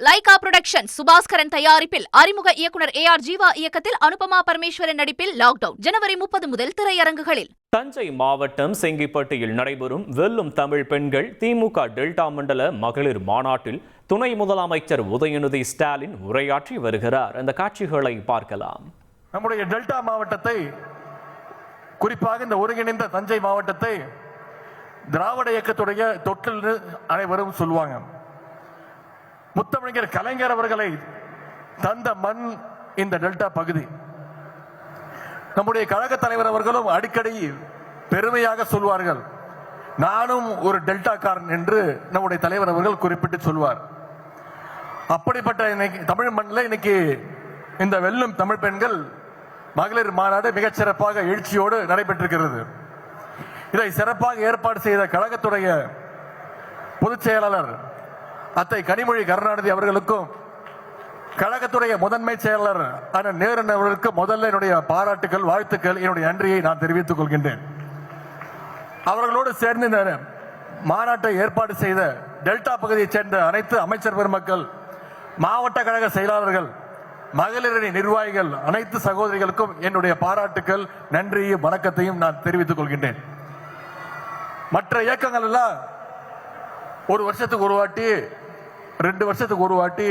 Lyca production Subaskaran தயாரிப்பில் அறிமுக இயக்குனர் AR ஜீவா இயக்கத்தில் அனுபமா பரமேஸ்வரன் நடிப்பில் லாக்டவுன் ஜனவரி 30 முதல் திரையரங்குகளில். தஞ்சை மாவட்டம் செங்கிப்பட்டியில் நடைபெறும் வெல்லும் தமிழ் பெண்கள் திமுக டெல்டா மண்டல மகளிர் மாநாட்டில் துணை முதலமைச்சர் உதயநிதி ஸ்டாலின் உரையாற்றி வருகிறார். அந்த காட்சிகளை பார்க்கலாம். நம்முடைய டெல்டா மாவட்டத்தை, குறிப்பாக இந்த ஒருங்கிணைந்த தஞ்சை மாவட்டத்தை திராவிட இயக்கத்துடைய தொட்டில் அனைவரும் சொல்லுவாங்க. முத்தமிழர் கலைஞர் அவர்களை தந்த மண் இந்த டெல்டா பகுதி. நம்முடைய கழக தலைவர் அவர்களும் அடிக்கடி பெருமையாக சொல்வார்கள், நானும் ஒரு டெல்டாக்காரன் என்று நம்முடைய தலைவர் அவர்கள் குறிப்பிட்டு சொல்வார். அப்படிப்பட்ட தமிழ் மண்ணில் இன்னைக்கு இந்த வெல்லும் தமிழ் பெண்கள் மகளிர் மாநாடு மிகச் சிறப்பாக எழுச்சியோடு நடைபெற்றிருக்கிறது. இதை சிறப்பாக ஏற்பாடு செய்த கழகத்துடைய பொதுச் செயலாளர் அத்தை கனிமொழி கருணாநிதி அவர்களுக்கும் கழகத்துடைய முதன்மை செயலாளர் அண்ணன் நேருன் அவர்களுக்கு முதல்ல என்னுடைய பாராட்டுகள், வாழ்த்துக்கள், என்னுடைய நன்றியை நான் தெரிவித்துக் கொள்கின்றேன். அவர்களோடு சேர்ந்து இந்த மாநாட்டை ஏற்பாடு செய்த டெல்டா பகுதியைச் சேர்ந்த அனைத்து அமைச்சர் பெருமக்கள், மாவட்ட கழக செயலாளர்கள், மகளிரணி நிர்வாகிகள், அனைத்து சகோதரிகளுக்கும் என்னுடைய பாராட்டுக்கள், நன்றியையும் வணக்கத்தையும் நான் தெரிவித்துக் கொள்கின்றேன். மற்ற இயக்கங்கள் எல்லாம் ஒரு வருஷத்துக்கு ஒரு வாட்டி, 2 வருஷத்துக்கு ஒரு வாட்டி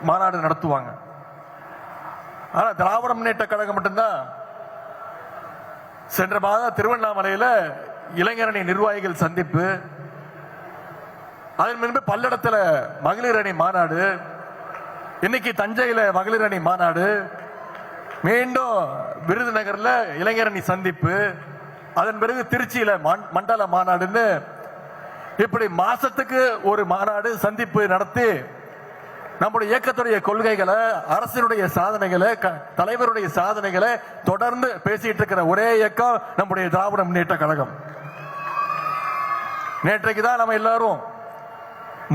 மாநாடு நடத்துவாங்க. ஆனா திராவிட முன்னேற்ற கழகம் மட்டும்தான் சென்ற மாதம் திருவண்ணாமலையில இளைஞரணி நிர்வாகிகள் சந்திப்பு, அதன் முன்பு பல்லடத்தில் மகளிர் அணி மாநாடு, இன்னைக்கு தஞ்சையில மகளிர் அணி மாநாடு, மீண்டும் விருதுநகர்ல இளைஞரணி சந்திப்பு, அதன் பிறகு திருச்சியில மண்டல மாநாடுன்னு இப்படி மாசத்துக்கு ஒரு மாநாடு சந்திப்பு நடத்தி நம்முடைய இயக்கத்துடைய கொள்கைகளை, அரசினுடைய சாதனைகளை, தலைவருடைய சாதனைகளை தொடர்ந்து பேசிட்டு இருக்கிற ஒரே இயக்கம் நம்முடைய திராவிட முன்னேற்ற கழகம். நேற்றைக்கு தான் நம்ம எல்லாரும்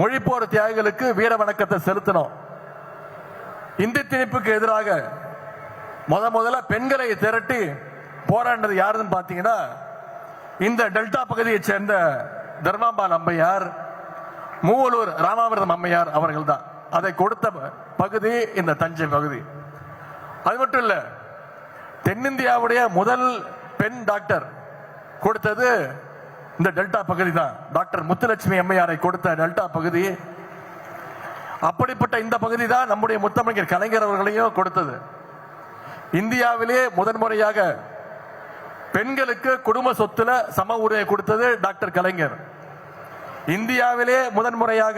மொழிப்போர் தியாகிகளுக்கு வீர வணக்கத்தை செலுத்தினோம். இந்தி திணிப்புக்கு எதிராக முதல்ல பெண்களை திரட்டி போராடினது யாருன்னு பாத்தீங்கன்னா இந்த டெல்டா பகுதியை சேர்ந்த தர்மாம்பாள் அம்மையார், மூவலூர் ராமாமிர்தம் அம்மையார் அவர்கள் தான். அதை கொடுத்த பகுதி இந்த தஞ்சை பகுதி. அது மட்டும் இல்ல, தென்னிந்தியாவுடைய முதல் பெண் டாக்டர் கொடுத்தது இந்த டெல்டா பகுதி தான். டாக்டர் முத்துலட்சுமி அம்மையாரை கொடுத்த டெல்டா பகுதி. அப்படிப்பட்ட இந்த பகுதி தான் நம்முடைய முத்தமிழர் கலைஞர் அவர்களையும் கொடுத்தது. இந்தியாவிலே முதன்முறையாக பெண்களுக்கு குடும்ப சொத்துல சம உரிமை கொடுத்தது டாக்டர் கலைஞர். இந்தியாவிலே முதன்முறையாக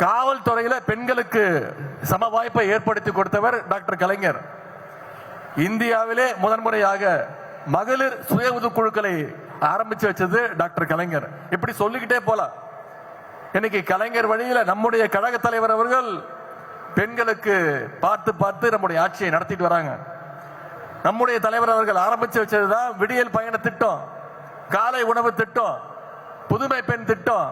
காவல்துறையில பெண்களுக்கு சம வாய்ப்பை ஏற்படுத்தி கொடுத்தவர் டாக்டர் கலைஞர். இந்தியாவிலே முதன்முறையாக மகளிர் சுய உதவிக்குழுக்களை ஆரம்பிச்சு வச்சது டாக்டர் கலைஞர். இப்படி சொல்லிக்கிட்டே போலாம். இன்னைக்கு கலைஞர் வழியில நம்முடைய கழக தலைவர் அவர்கள் பெண்களுக்கு பார்த்து பார்த்து நம்முடைய ஆட்சியை நடத்திட்டு வராங்க. நம்முடைய தலைவர் அவர்கள் ஆரம்பிச்சு வச்சதுதான் விடியல் பயண திட்டம், காலை உணவு திட்டம், புதுமை பெண் திட்டம்,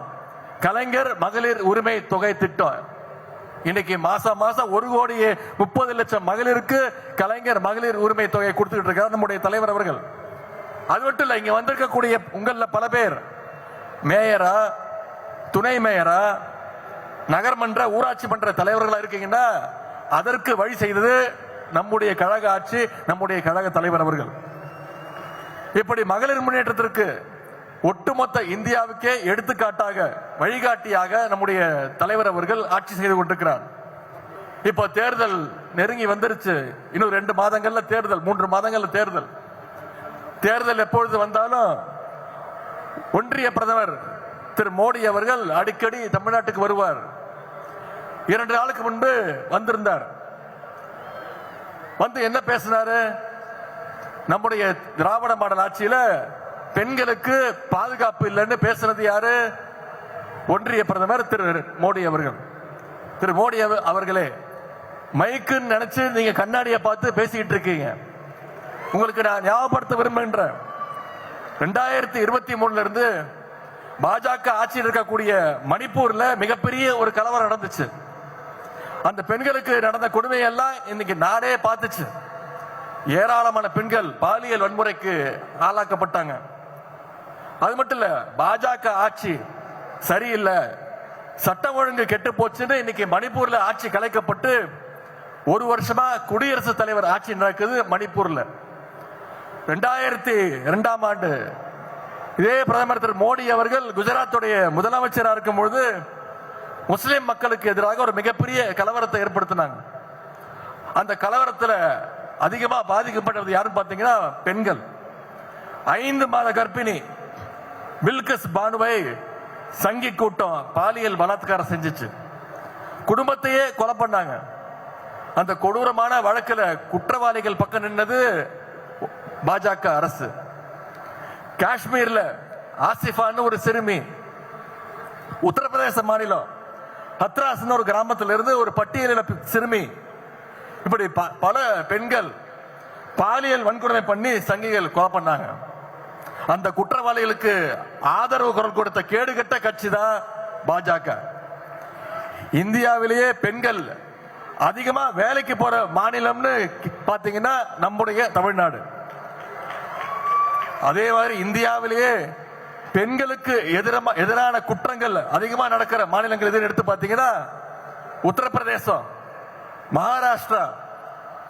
கலைஞர் மகளிர் உரிமை தொகை திட்டம். இன்னைக்கு மாசம் 1,30,00,000 மகளிருக்கு கலைஞர் மகளிர் உரிமை தொகை கொடுத்துட்டு இருக்கார் நம்முடைய தலைவர் அவர்கள். அது மட்டும் இல்ல, இங்க வந்திருக்கக்கூடிய உங்கள பல பேர் மேயரா, துணை மேயரா, நகர்மன்ற, ஊராட்சி மன்ற தலைவர்களா இருக்கீங்கன்னா அதற்கு வழி செய்தது நம்முடைய கழக ஆட்சி, நம்முடைய கழக தலைவர் அவர்கள். இப்படி மகளிர் முன்னேற்றத்திற்கு ஒட்டுமொத்த இந்தியாவுக்கே எடுத்துக்காட்டாக, வழிகாட்டியாக நம்முடைய தலைவர் அவர்கள் ஆட்சி செய்து கொண்டிருக்கிறார். இப்போ தேர்தல் நெருங்கி வந்துருச்சு. இன்னும் 2 மாதங்கள்ல தேர்தல், 3 மாதங்கள்ல தேர்தல். தேர்தல் எப்பொழுது வந்தாலும் ஒன்றிய பிரதமர் திரு மோடி அவர்கள் அடிக்கடி தமிழ்நாட்டுக்கு வருவார். 2 நாளுக்கு முன்பு வந்திருந்தார். வந்து என்ன பேசினாரு? நம்முடைய திராவிட மாடல் ஆட்சியில பெண்களுக்கு பாதுகாப்பு இல்லைன்னு பேசினது யாரு? ஒன்றிய பிரதமர் திரு மோடி அவர்கள். திரு மோடி அவர்களே, மைக்குன்னு நினைச்சு நீங்க கண்ணாடியை பார்த்து பேசிட்டு இருக்கீங்க. உங்களுக்கு நான் ஞாபகப்படுத்த விரும்புகின்றேன், 2023 இருந்து பாஜக ஆட்சியில் இருக்கக்கூடிய மணிப்பூர்ல மிகப்பெரிய ஒரு கலவரம் நடந்துச்சு. அந்த பெண்களுக்கு நடந்த கொடுமையெல்லாம் இன்னைக்கு நாடே பார்த்துச்சு. ஏராளமான பெண்கள் பாலியல் வன்முறைக்கு ஆளாக்கப்பட்டாங்க. அது மட்டும் இல்ல, பாஜக ஆட்சி சரியில்லை, சட்டம் ஒழுங்கு கெட்டு போச்சுன்னு இன்னைக்கு மணிப்பூர்ல ஆட்சி கலைக்கப்பட்டு ஒரு வருஷமா குடியரசுத் தலைவர் ஆட்சி நடக்குது மணிப்பூர்ல. 2002ஆம் ஆண்டு இதே பிரதமர் திரு மோடி அவர்கள் குஜராத்துடைய முதலமைச்சராக இருக்கும் பொழுது முஸ்லிம் மக்களுக்கு எதிராக ஒரு மிகப்பெரிய கலவரத்தை ஏற்படுத்தினாங்க. அந்த கலவரத்தில் அதிகமா பாதிக்கப்பட்டது யாருன்னு பாத்தீங்கன்னா பெண்கள். 5 மாத கர்ப்பிணி பில்கிஸ் பானுவை சங்கி கூட்டம் பாலியல் பலாத்காரம் செஞ்சிச்சு. குடும்பத்தையே கொலை பண்ணாங்க. அந்த கொடூரமான வழக்கில் குற்றவாளிகள் பக்கம் நின்னது பாஜக அரசு. காஷ்மீர்ல ஆசிஃபான்னு ஒரு சிறுமி, உத்தரப்பிரதேச மாநிலம் ஹத்ராஸ் ஒரு கிராமத்தில் இருந்து ஒரு பட்டியலின சிறுமி, இப்படி பல பெண்கள் பாலியல் வன்கொடுமை பண்ணி சங்கிகள் கொலை பண்ணாங்க. அந்த குற்றவாளிகளுக்கு ஆதரவு குரல் கொடுத்த கேடுகட்ட கட்சி தான் பாஜக. இந்தியாவிலேயே பெண்கள் அதிகமா வேலைக்கு போற மாநிலம்னு பாத்தீங்கன்னா நம்முடைய தமிழ்நாடு. அதே மாதிரி இந்தியாவிலேயே பெண்களுக்கு எதிரான குற்றங்கள் அதிகமா நடக்கிற மாநிலங்கள் எதுன்னு எடுத்து பாத்தீங்கன்னா உத்தரப்பிரதேசம், மகாராஷ்டிரா,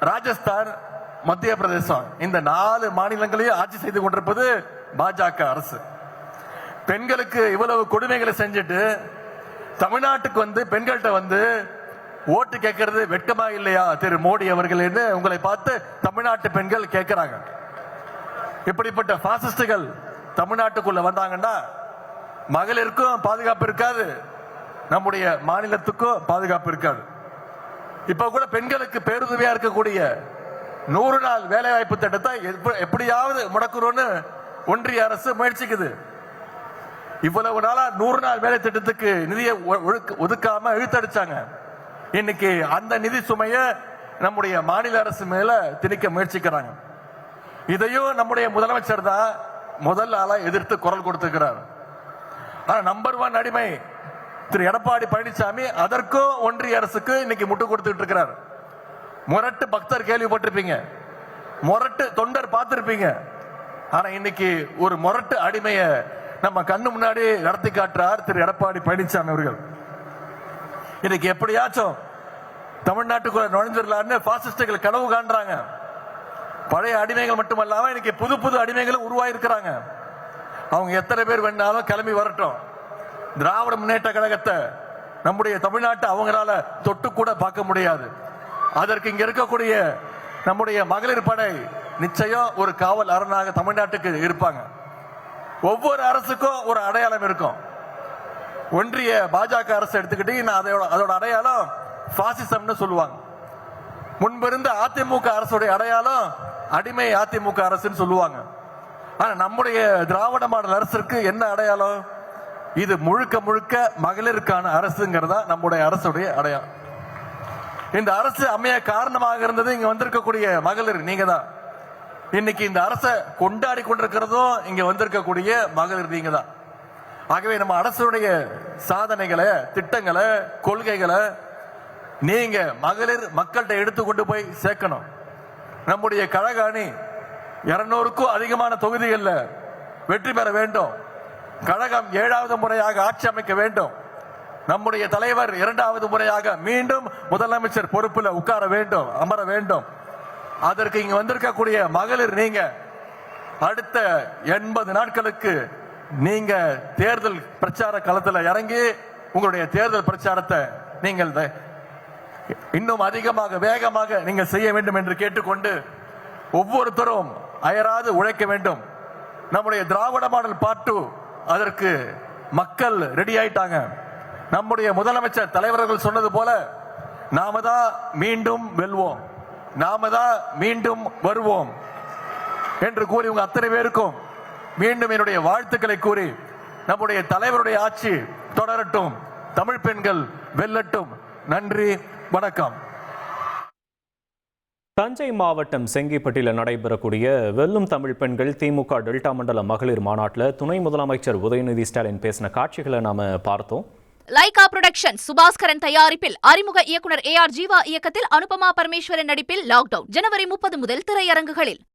ராஜஸ்தான், மத்திய பிரதேசம். இந்த 4 மாநிலங்களையும் ஆட்சி செய்து கொண்டிருப்பது பாஜக அரசு. பெண்களுக்கு இவ்வளவு கொடுமைகளை செஞ்சுட்டு தமிழ்நாட்டுக்கு வந்து பெண்கள்கிட்ட வந்து ஓட்டு கேட்கறது வெட்கமா இல்லையா திரு மோடி அவர்கள் என்று உங்களை பார்த்து தமிழ்நாட்டு பெண்கள் கேட்கிறாங்க. இப்படிப்பட்ட பாசிஸ்டுகள் தமிழ்நாட்டுக்குள்ள வந்தாங்கன்னா மகளிருக்கும் பாதுகாப்பு இருக்காது, நம்முடைய மாநிலத்துக்கும் பாதுகாப்பு இருக்காது. இப்ப கூட பெண்களுக்கு பேருதவியா இருக்கக்கூடிய 100 நாள் வேலை வாய்ப்பு திட்டத்தை எப்படியாவது முடக்கணும்னு ஒன்றிய அரசு முயற்சிக்குது. இவ்வளவு நாளா 100 நாள் வேலை திட்டத்துக்கு நிதியை ஒதுக்காம இழுத்தடிச்சாங்க. இன்னைக்கு அந்த நிதி சுமைய நம்முடைய மாநில அரசு மேல திணிக்க முயற்சிக்கிறாங்க. இதையும் நம்முடைய முதலமைச்சர் தான் முதல் ஆளா எதிர்த்து குரல் கொடுத்திருக்கிறார். ஆனா நம்பர் 1 அடிமை திரு எடப்பாடி பழனிசாமி அதற்கும் ஒன்றிய அரசுக்கு இன்னைக்கு முட்டு கொடுத்துட்டு இருக்கிறார். முரட்டு பக்தர் கேள்விப்பட்டிருப்பீங்க, முரட்டு தொண்டர் பார்த்திருப்பீங்க. ஆனா இன்னைக்கு ஒரு முரட்டு அடிமைய நம்ம கண்ணு முன்னாடி நடத்தி காட்டுறார் திரு எடப்பாடி பழனிசாமி அவர்கள். இன்னைக்கு எப்படியாச்சும் தமிழ்நாட்டுக்குள்ள நுழைஞ்சிடலான்னு பாசிஸ்டுகள் கனவு காண்றாங்க. பழைய அடிமைகள் மட்டுமல்லாம இன்னைக்கு புது புது அடிமைகளும் உருவாயிருக்கிறாங்க. அவங்க எத்தனை பேர் வேணாலும் கிளம்பி வரட்டும். திராவிட முன்னேற்ற கழகத்தை நம்முடைய தமிழ்நாட்டை அவங்களால தொட்டு கூட பார்க்க முடியாது. அதற்கு இங்க இருக்கக்கூடிய நம்முடைய மகளிர் படை நிச்சயம் ஒரு காவல் அரணாக தமிழ்நாட்டுக்கு இருப்பாங்க. ஒவ்வொரு அரசுக்கும் ஒரு அடையாளம் இருக்கும். ஒன்றிய பாஜக அரசு எடுத்துக்கிட்டீங்கன்னா அதோட அடையாளம் பாசிசம்னு சொல்லுவாங்க. முன்பிருந்த அதிமுக அரசுடைய அடையாளம் அடிமை அதிமுக அரசுன்னு சொல்லுவாங்க. ஆனா நம்முடைய திராவிட மாடல் அரசுக்கு என்ன அடையாளம்? இது முழுக்க முழுக்க மகளிருக்கான அரசுங்கிறதா நம்முடைய அரசுடைய அடையாளம். இந்த அரசு அமைய காரணமாக இருந்தது இங்க வந்திருக்கக்கூடிய மகளிர் நீங்க தான். இன்னைக்கு இந்த அரசை கொண்டாடி கொண்டிருக்கிறதும் இங்க வந்திருக்கக்கூடிய மகளிர் நீங்க தான். ஆகவே நம்ம அரசுடைய சாதனைகளை, திட்டங்களை, கொள்கைகளை நீங்க மகளிர் மக்கள்கிட்ட எடுத்து கொண்டு போய் சேர்க்கணும். நம்முடைய கழக அணி 200க்கும் அதிகமான தொகுதிகளில் வெற்றி பெற வேண்டும். கழகம் 7வது முறையாக ஆட்சி அமைக்க வேண்டும். நம்முடைய தலைவர் 2வது முறையாக மீண்டும் முதலமைச்சர் பொறுப்பில் உட்கார வேண்டும், அமர வேண்டும். அதற்கு இங்க வந்திருக்கக்கூடிய மகளிர் நீங்க அடுத்த 80 நாட்களுக்கு நீங்க தேர்தல் பிரச்சார களத்தில் இறங்கி உங்களுடைய தேர்தல் பிரச்சாரத்தை நீங்கள் இன்னும் அதிகமாக வேகமாக நீங்கள் செய்ய வேண்டும் என்று கேட்டுக்கொண்டு ஒவ்வொருத்தரும் அயராது உழைக்க வேண்டும். நம்முடைய திராவிட மாடல் பார்ட் 2 அதற்கு மக்கள் ரெடி ஆயிட்டாங்க. நம்முடைய முதலமைச்சர் தலைவர்கள் சொன்னது போல நாம தான் மீண்டும் வெல்வோம், நாம தான் மீண்டும் வருவோம் என்று கூறி உங்க அத்தனை பேருக்கும் மீண்டும் என்னுடைய வாழ்த்துக்களை கூறி நம்முடைய தலைவருடைய ஆட்சி தொடரட்டும், தமிழ் பெண்கள் வெல்லட்டும். நன்றி, வணக்கம். தஞ்சை மாவட்டம் செங்கிப்பட்டியில் நடைபெறக்கூடிய வெல்லும் தமிழ் பெண்கள் திமுக டெல்டா மண்டல மகளிர் மாநாட்டில் துணை முதலமைச்சர் உதயநிதி ஸ்டாலின் பேசின காட்சிகளை நாம பார்த்தோம். லைகா புரொடக்ஷன் சுபாஸ்கரன் தயாரிப்பில் அறிமுக இயக்குனர் AR ஜீவா இயக்கத்தில் அனுபமா பரமேஸ்வரன் நடிப்பில் லாக்டவுன் ஜனவரி 30 முதல் திரையரங்குகளில்.